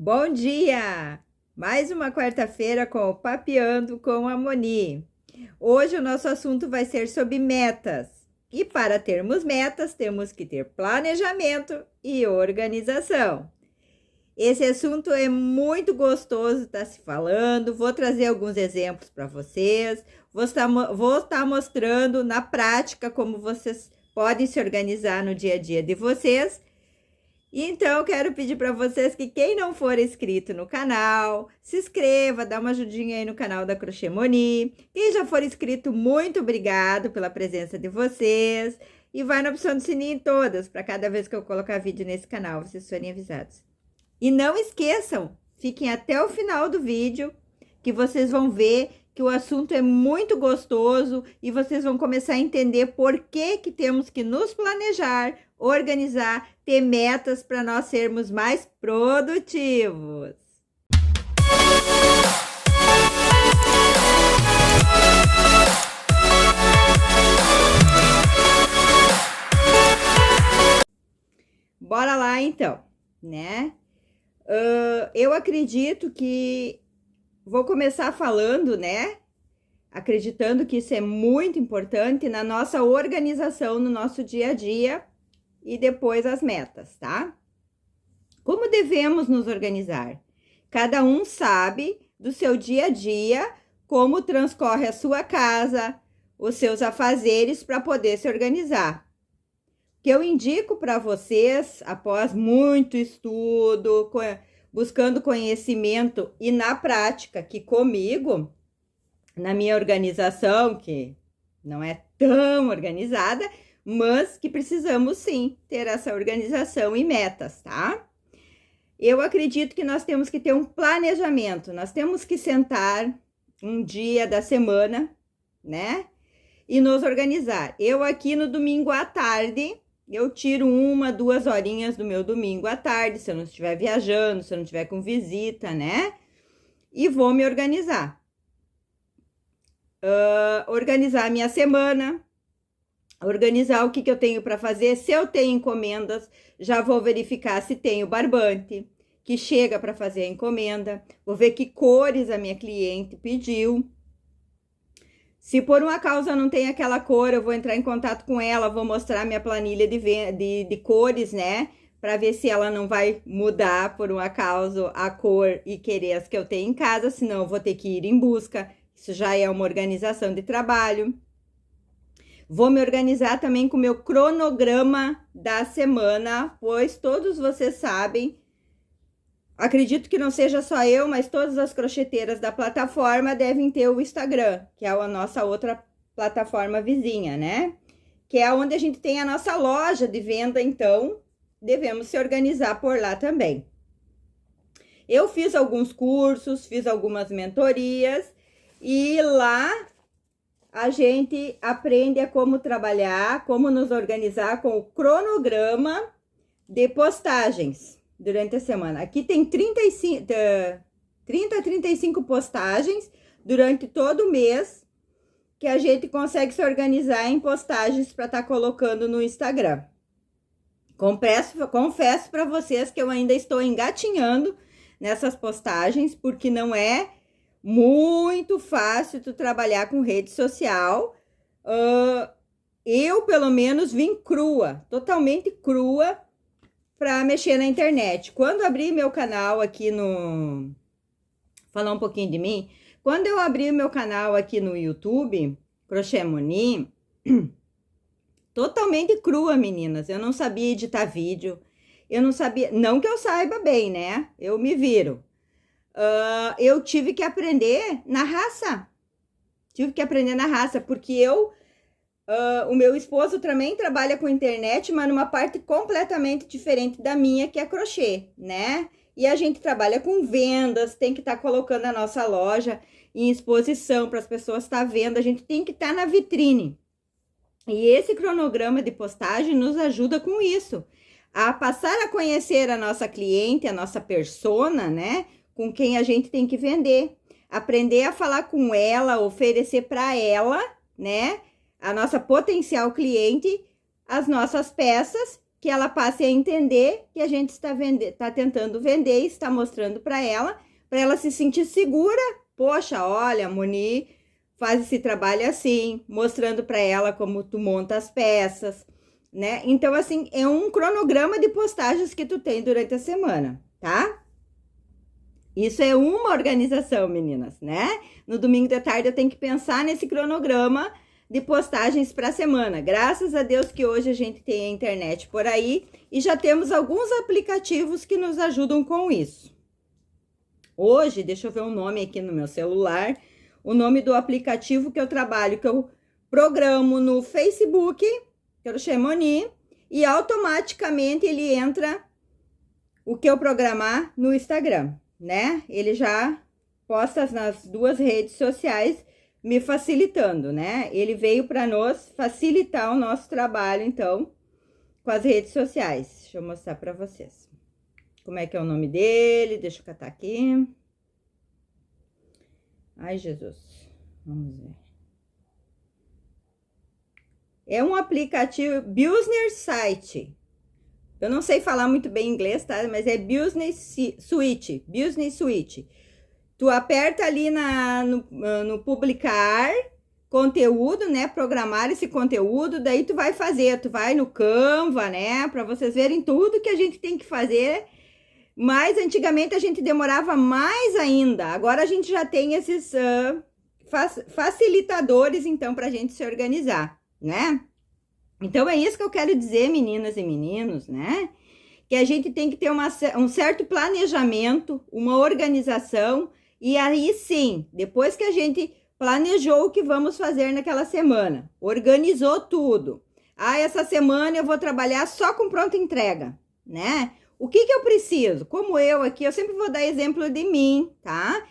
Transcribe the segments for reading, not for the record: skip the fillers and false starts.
Bom dia! Mais uma quarta-feira com o Papeando com a Moni. Hoje o nosso assunto vai ser sobre metas. E para termos metas, temos que ter planejamento e organização. Esse assunto é muito gostoso de estar se falando. Vou trazer alguns exemplos para vocês. Vou estar mostrando na prática como vocês podem se organizar no dia a dia de vocês. Então, eu quero pedir para vocês que quem não for inscrito no canal, se inscreva, dá uma ajudinha aí no canal da Crochê Moni. Quem já for inscrito, muito obrigado pela presença de vocês. E vai na opção do sininho em todas, para cada vez que eu colocar vídeo nesse canal, vocês serem avisados. E não esqueçam, fiquem até o final do vídeo, que vocês vão ver que o assunto é muito gostoso e vocês vão começar a entender por que temos que nos planejar, organizar, ter metas para nós sermos mais produtivos. Bora lá então, né? Eu acredito que vou começar falando, né? Acreditando que isso é muito importante na nossa organização, no nosso dia a dia e depois as metas, tá? Como devemos nos organizar? Cada um sabe do seu dia a dia, como transcorre a sua casa, os seus afazeres para poder se organizar. O que eu indico para vocês, após muito estudo, buscando conhecimento e na prática, que comigo, na minha organização, que não é tão organizada, mas que precisamos sim ter essa organização e metas, tá? Eu acredito que nós temos que ter um planejamento, nós temos que sentar um dia da semana, né? E nos organizar. Eu aqui no domingo à tarde, eu tiro 1, 2 horinhas do meu domingo à tarde, se eu não estiver viajando, se eu não estiver com visita, né? E vou me organizar. Organizar a minha semana, organizar o que eu tenho para fazer. Se eu tenho encomendas, já vou verificar se tenho barbante, que chega para fazer a encomenda. Vou ver que cores a minha cliente pediu. Se por uma causa não tem aquela cor, eu vou entrar em contato com ela, vou mostrar minha planilha de cores, né? Para ver se ela não vai mudar por um acaso a cor e querer as que eu tenho em casa, senão eu vou ter que ir em busca. Isso já é uma organização de trabalho. Vou me organizar também com o meu cronograma da semana, pois todos vocês sabem, acredito que não seja só eu, mas todas as crocheteiras da plataforma devem ter o Instagram, que é a nossa outra plataforma vizinha, né? Que é onde a gente tem a nossa loja de venda, então devemos se organizar por lá também. Eu fiz alguns cursos, fiz algumas mentorias e lá a gente aprende a como trabalhar, como nos organizar com o cronograma de postagens durante a semana. Aqui tem 30 a 35 postagens durante todo o mês que a gente consegue se organizar em postagens para estar colocando no Instagram. Confesso para vocês que eu ainda estou engatinhando nessas postagens, porque não é muito fácil tu trabalhar com rede social. Eu, pelo menos, vim crua, totalmente crua, para mexer na internet. Quando abri meu canal aqui no... Falar um pouquinho de mim. Quando eu abri meu canal aqui no YouTube, Crochê Moni, totalmente crua, meninas. Eu não sabia editar vídeo. Eu não sabia... Não que eu saiba bem, né? Eu me viro. Eu tive que aprender na raça. Porque o meu esposo também trabalha com internet, mas numa parte completamente diferente da minha, que é crochê, né? E a gente trabalha com vendas, tem que estar colocando a nossa loja em exposição para as pessoas estar vendo, a gente tem que estar na vitrine. E esse cronograma de postagem nos ajuda com isso, a passar a conhecer a nossa cliente, a nossa persona, né? Com quem a gente tem que vender, aprender a falar com ela, oferecer para ela, né, a nossa potencial cliente, as nossas peças que ela passe a entender que a gente está tentando vender e está mostrando para ela se sentir segura. Poxa, olha, a Moni faz esse trabalho assim, mostrando para ela como tu monta as peças, né? Então, assim, é um cronograma de postagens que tu tem durante a semana, tá? Isso é uma organização, meninas, né? No domingo de tarde eu tenho que pensar nesse cronograma de postagens para a semana. Graças a Deus que hoje a gente tem a internet por aí e já temos alguns aplicativos que nos ajudam com isso. Hoje, deixa eu ver um nome aqui no meu celular, o nome do aplicativo que eu trabalho, que eu programo no Facebook, que é o Xemoni, e automaticamente ele entra o que eu programar no Instagram, né? Ele já posta nas duas redes sociais, me facilitando, né? Ele veio para nos facilitar o nosso trabalho, então, com as redes sociais. Deixa eu mostrar para vocês. Como é que é o nome dele? Deixa eu catar aqui. Ai, Jesus. Vamos ver. É um aplicativo Business Site. Eu não sei falar muito bem inglês, tá? Mas é Business Suite. Business Suite. Tu aperta ali no publicar conteúdo, né? Programar esse conteúdo. Daí tu vai fazer. Tu vai no Canva, né? Para vocês verem tudo que a gente tem que fazer. Mas antigamente a gente demorava mais ainda. Agora a gente já tem esses facilitadores, então, para a gente se organizar, né? Então, é isso que eu quero dizer, meninas e meninos, né? Que a gente tem que ter um certo planejamento, uma organização, e aí sim, depois que a gente planejou o que vamos fazer naquela semana, organizou tudo. Ah, essa semana eu vou trabalhar só com pronta entrega, né? O que eu preciso? Como eu aqui, eu sempre vou dar exemplo de mim, tá?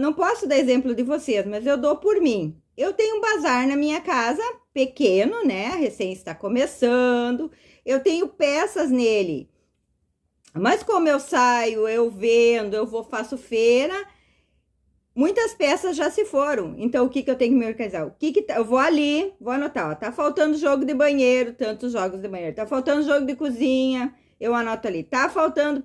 Não posso dar exemplo de vocês, mas eu dou por mim. Eu tenho um bazar na minha casa, pequeno, né? Recém está começando. Eu tenho peças nele. Mas como eu saio, eu vendo, faço feira, muitas peças já se foram. Então, o que eu tenho que me organizar? Eu vou ali, vou anotar, ó. Tá faltando jogo de banheiro, tantos jogos de banheiro. Tá faltando jogo de cozinha, eu anoto ali. Tá faltando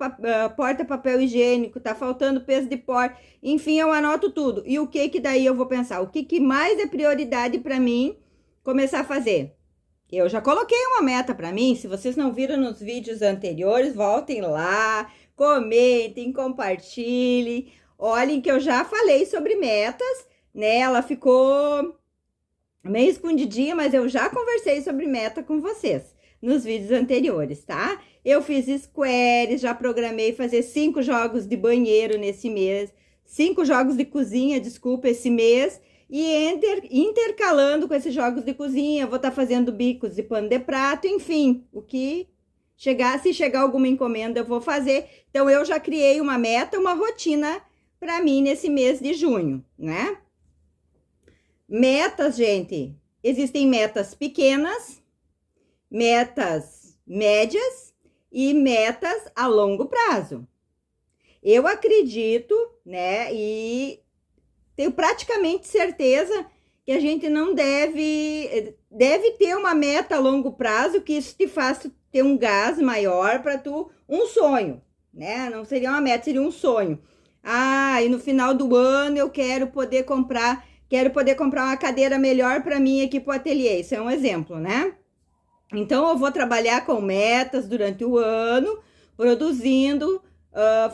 porta papel higiênico, tá faltando peso de porta. Enfim, eu anoto tudo. E o que daí eu vou pensar? O que mais é prioridade para mim começar a fazer? Eu já coloquei uma meta para mim. Se vocês não viram nos vídeos anteriores, voltem lá, comentem, compartilhem. Olhem que eu já falei sobre metas, né? Ela ficou meio escondidinha, mas eu já conversei sobre meta com vocês nos vídeos anteriores, tá? Eu fiz squares, já programei fazer 5 jogos de banheiro nesse mês, 5 jogos de cozinha, desculpa, esse mês, e intercalando com esses jogos de cozinha, vou estar fazendo bicos de pano de prato, enfim, o que se chegar alguma encomenda eu vou fazer. Então, eu já criei uma meta, uma rotina para mim nesse mês de junho, né? Metas, gente, existem metas pequenas, metas médias e metas a longo prazo. Eu acredito, né, e tenho praticamente certeza que a gente não deve ter uma meta a longo prazo, que isso te faça ter um gás maior para um sonho, né? Não seria uma meta, seria um sonho. Ah, e no final do ano eu quero poder comprar uma cadeira melhor para mim aqui pro ateliê. Isso é um exemplo, né? Então, eu vou trabalhar com metas durante o ano, produzindo,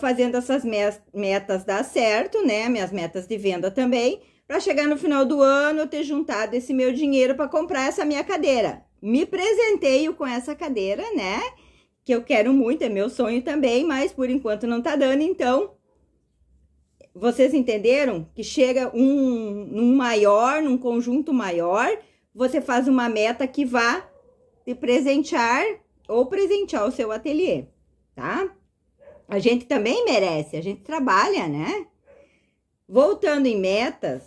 fazendo essas metas dar certo, né? Minhas metas de venda também, para chegar no final do ano eu ter juntado esse meu dinheiro para comprar essa minha cadeira. Me presenteio com essa cadeira, né? Que eu quero muito, é meu sonho também, mas por enquanto não tá dando, então... Vocês entenderam que chega num conjunto maior, você faz uma meta que vá te presentear ou presentear o seu ateliê, tá? A gente também merece, a gente trabalha, né? Voltando em metas,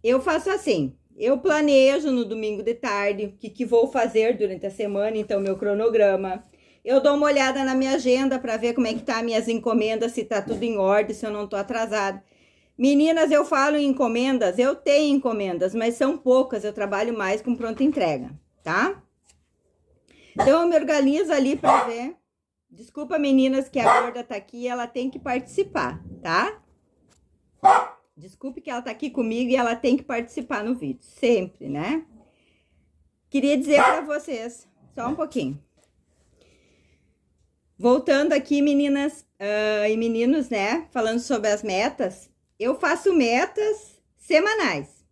eu faço assim, eu planejo no domingo de tarde o que vou fazer durante a semana, então meu cronograma. Eu dou uma olhada na minha agenda para ver como é que tá minhas encomendas, se tá tudo em ordem, se eu não tô atrasada. Meninas, eu falo em encomendas, eu tenho encomendas, mas são poucas, eu trabalho mais com pronta entrega, tá? Então eu me organizo ali para ver. Desculpa, meninas, que a gorda tá aqui, ela tem que participar, tá? Desculpe que ela tá aqui comigo e ela tem que participar no vídeo, sempre, né? Queria dizer para vocês, só um pouquinho. Voltando aqui, meninas e meninos, né? Falando sobre as metas, eu faço metas semanais.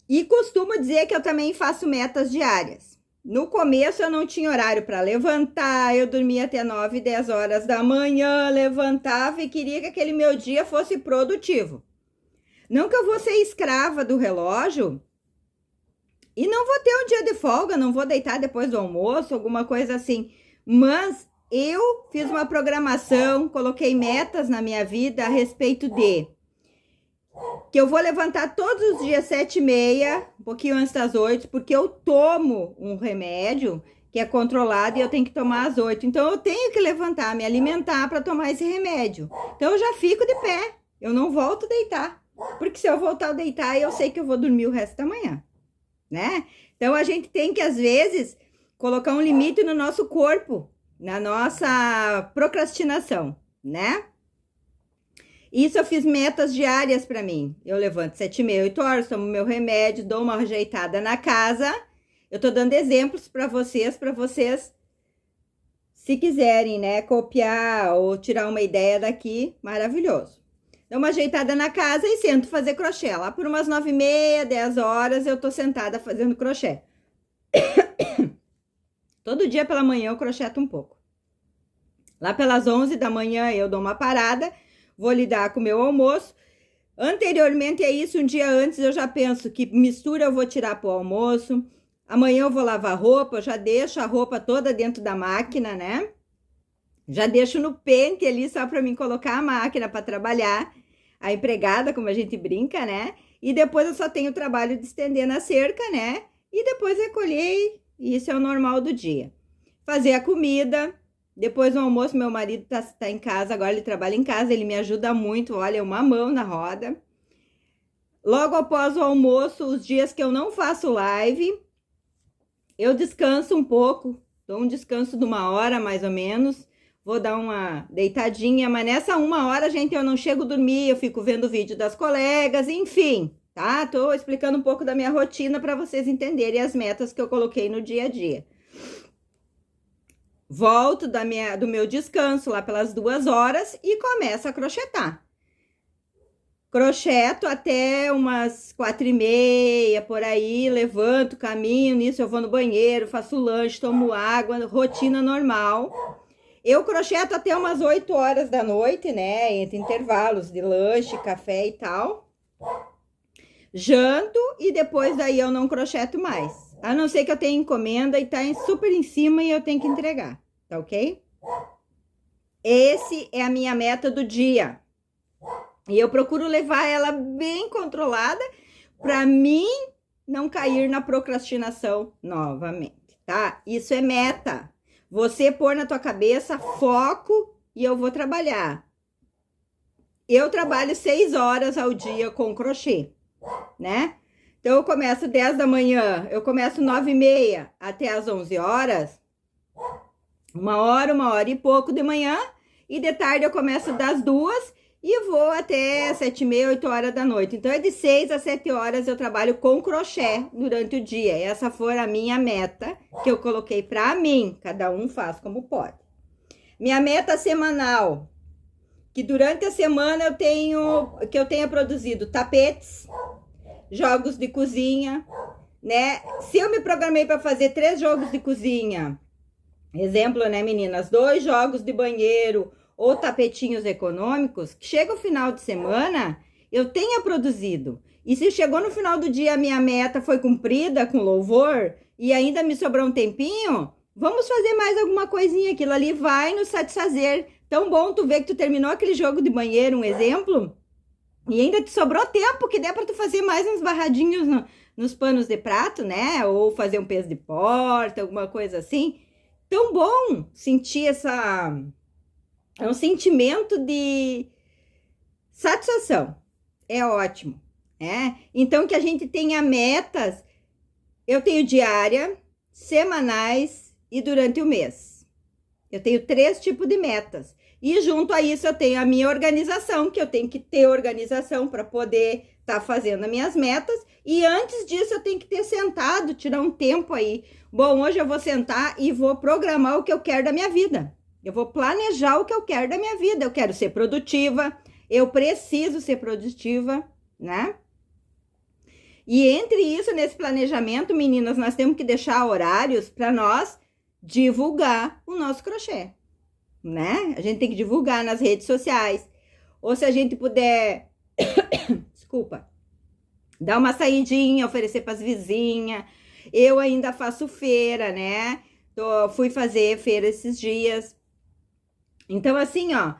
E costumo dizer que eu também faço metas diárias. No começo eu não tinha horário para levantar, eu dormia até 9, 10 horas da manhã, levantava e queria que aquele meu dia fosse produtivo. Não que eu vou ser escrava do relógio e não vou ter um dia de folga, não vou deitar depois do almoço, alguma coisa assim. Mas eu fiz uma programação, coloquei metas na minha vida a respeito de que eu vou levantar todos os dias 7h30, um pouquinho antes das 8, porque eu tomo um remédio que é controlado e eu tenho que tomar às 8. Então eu tenho que levantar, me alimentar para tomar esse remédio. Então eu já fico de pé, eu não volto a deitar, porque se eu voltar a deitar, eu sei que eu vou dormir o resto da manhã, né? Então a gente tem que às vezes colocar um limite no nosso corpo, na nossa procrastinação, né? Isso eu fiz metas diárias para mim. Eu levanto 7h30, 8 horas, tomo meu remédio, dou uma ajeitada na casa. Eu tô dando exemplos para vocês, se quiserem, né, copiar ou tirar uma ideia daqui, maravilhoso. Dou uma ajeitada na casa e sento fazer crochê. Lá por umas 9h30, 10 horas, eu tô sentada fazendo crochê. Todo dia pela manhã eu crocheto um pouco. Lá pelas 11 da manhã eu dou uma parada, vou lidar com o meu almoço. Anteriormente a isso, um dia antes eu já penso que mistura eu vou tirar para o almoço. Amanhã eu vou lavar roupa, eu já deixo a roupa toda dentro da máquina, né? Já deixo no pente ali só para mim colocar a máquina para trabalhar. A empregada, como a gente brinca, né? E depois eu só tenho o trabalho de estender na cerca, né? E depois recolher, e isso é o normal do dia. Fazer a comida. Depois do almoço, meu marido tá em casa, agora ele trabalha em casa, ele me ajuda muito, olha, uma mão na roda. Logo após o almoço, os dias que eu não faço live, eu descanso um pouco, dou um descanso de 1 hora mais ou menos, vou dar uma deitadinha, mas nessa 1 hora, gente, eu não chego a dormir, eu fico vendo vídeo das colegas, enfim, tá? Tô explicando um pouco da minha rotina para vocês entenderem as metas que eu coloquei no dia a dia. Volto do meu descanso lá pelas 2 horas e começo a crochetar. Crocheto até umas 4h30, por aí, levanto, caminho, nisso eu vou no banheiro, faço lanche, tomo água, rotina normal. Eu crocheto até umas 8 horas da noite, né, entre intervalos de lanche, café e tal. Janto e depois daí eu não crocheto mais. A não ser que eu tenha encomenda e tá super em cima e eu tenho que entregar, tá ok? Esse é a minha meta do dia. E eu procuro levar ela bem controlada para mim não cair na procrastinação novamente, tá? Isso é meta. Você pôr na tua cabeça foco e eu vou trabalhar. Eu trabalho 6 horas ao dia com crochê, né? Então, eu começo 10 da manhã, eu começo 9h30 até as 11 horas, 1 hora e pouco de manhã, e de tarde eu começo das 2 e vou até 7h30, 8 horas da noite. Então, é de 6 a 7 horas eu trabalho com crochê durante o dia. Essa foi a minha meta que eu coloquei para mim, cada um faz como pode. Minha meta semanal, que durante a semana eu tenha produzido tapetes, jogos de cozinha, né? Se eu me programei para fazer 3 jogos de cozinha, exemplo, né, meninas? 2 jogos de banheiro ou tapetinhos econômicos, que chega o final de semana, eu tenha produzido. E se chegou no final do dia, a minha meta foi cumprida com louvor e ainda me sobrou um tempinho, vamos fazer mais alguma coisinha, aquilo ali vai nos satisfazer. Tão bom tu ver que tu terminou aquele jogo de banheiro, um exemplo, e ainda te sobrou tempo que der para tu fazer mais uns barradinhos nos panos de prato, né? Ou fazer um peso de porta, alguma coisa assim. Tão bom sentir é um sentimento de satisfação. É ótimo, né? Então, que a gente tenha metas. Eu tenho diária, semanais e durante o mês. Eu tenho 3 tipos de metas. E junto a isso eu tenho a minha organização, que eu tenho que ter organização para poder estar fazendo as minhas metas. E antes disso eu tenho que ter sentado, tirar um tempo aí. Bom, hoje eu vou sentar e vou programar o que eu quero da minha vida. Eu vou planejar o que eu quero da minha vida. Eu quero ser produtiva, eu preciso ser produtiva, né? E entre isso, nesse planejamento, meninas, nós temos que deixar horários para nós divulgar o nosso crochê, né? A gente tem que divulgar nas redes sociais. Ou se a gente puder, desculpa, dar uma saidinha, oferecer para as vizinhas. Eu ainda faço feira, né? Fui fazer feira esses dias. Então, assim, ó,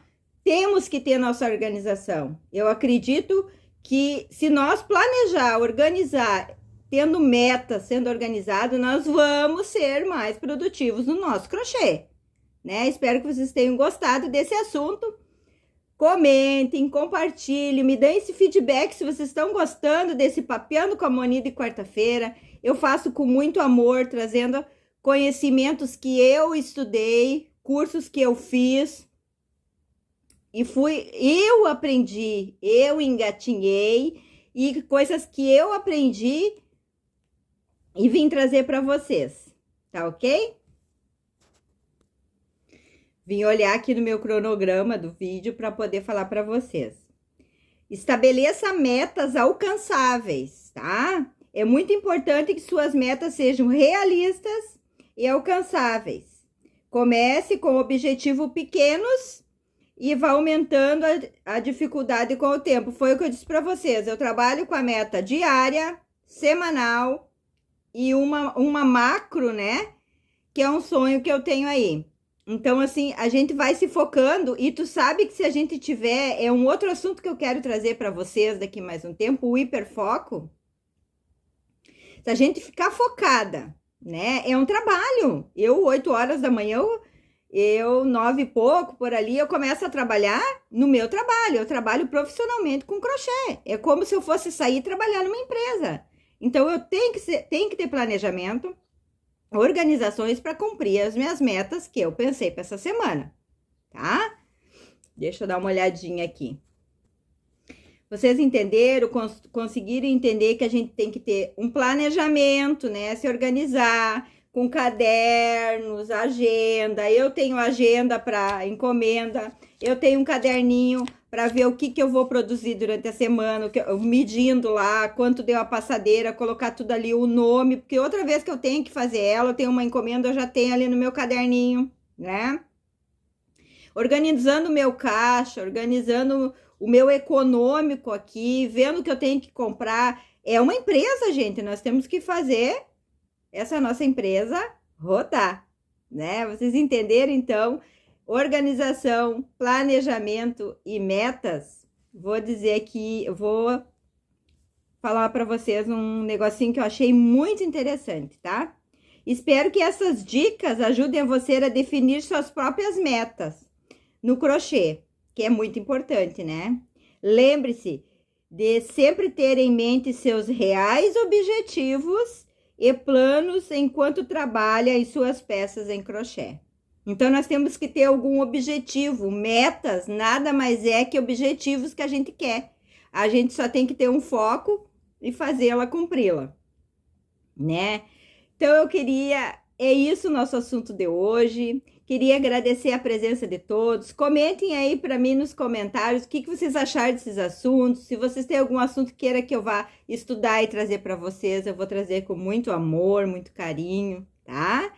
temos que ter nossa organização. Eu acredito que se nós planejar, organizar, tendo metas, sendo organizado, nós vamos ser mais produtivos no nosso crochê, né? Espero que vocês tenham gostado desse assunto. Comentem, compartilhem, me deem esse feedback se vocês estão gostando desse Papeando com a Moni de quarta-feira. Eu faço com muito amor, trazendo conhecimentos que eu estudei, cursos que eu fiz. Eu aprendi, eu engatinhei e coisas que eu aprendi e vim trazer para vocês, tá ok? Vim olhar aqui no meu cronograma do vídeo para poder falar para vocês. Estabeleça metas alcançáveis, tá? É muito importante que suas metas sejam realistas e alcançáveis. Comece com objetivos pequenos e vai aumentando a dificuldade com o tempo. Foi o que eu disse para vocês. Eu trabalho com a meta diária, semanal e uma macro, né? Que é um sonho que eu tenho aí. Então, assim, a gente vai se focando e tu sabe que se a gente tiver... É um outro assunto que eu quero trazer para vocês daqui mais um tempo, o hiperfoco. Se a gente ficar focada, né? É um trabalho. 8 horas da manhã... Eu 9 e pouco, por ali, eu começo a trabalhar no meu trabalho. Eu trabalho profissionalmente com crochê. É como se eu fosse sair e trabalhar numa empresa. Então, eu tenho que ter planejamento, organizações para cumprir as minhas metas que eu pensei para essa semana, tá? Deixa eu dar uma olhadinha aqui. Vocês entenderam, conseguiram entender que a gente tem que ter um planejamento, né? Se organizar... com cadernos, agenda. Eu tenho agenda para encomenda, eu tenho um caderninho para ver o que eu vou produzir durante a semana, medindo lá quanto deu a passadeira, colocar tudo ali, o nome, porque outra vez que eu tenho que fazer ela, eu tenho uma encomenda, eu já tenho ali no meu caderninho, né? Organizando o meu caixa, organizando o meu econômico aqui, vendo o que eu tenho que comprar. É uma empresa, gente, nós temos que fazer essa nossa empresa rodar, né? Vocês entenderam, então? Organização, planejamento e metas. Vou dizer aqui, vou falar para vocês um negocinho que eu achei muito interessante, tá? Espero que essas dicas ajudem você a definir suas próprias metas no crochê, que é muito importante, né? Lembre-se de sempre ter em mente seus reais objetivos e planos enquanto trabalha em suas peças em crochê. Então, nós temos que ter algum objetivo, metas, nada mais é que objetivos que a gente quer. A gente só tem que ter um foco e fazê-la cumpri-la, né? Então, é isso o nosso assunto de hoje. Queria agradecer a presença de todos. Comentem aí para mim nos comentários o que vocês acharam desses assuntos. Se vocês têm algum assunto que queira que eu vá estudar e trazer para vocês, eu vou trazer com muito amor, muito carinho, tá?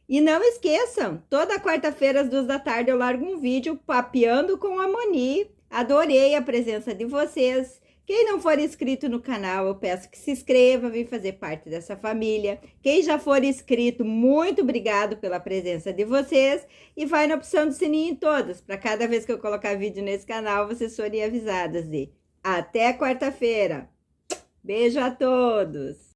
E não esqueçam, toda quarta-feira às 2 da tarde eu largo um vídeo papeando com a Moni. Adorei a presença de vocês. Quem não for inscrito no canal, eu peço que se inscreva, vem fazer parte dessa família. Quem já for inscrito, muito obrigado pela presença de vocês. E vai na opção do sininho em todas, para cada vez que eu colocar vídeo nesse canal, vocês forem avisadas de até quarta-feira. Beijo a todos!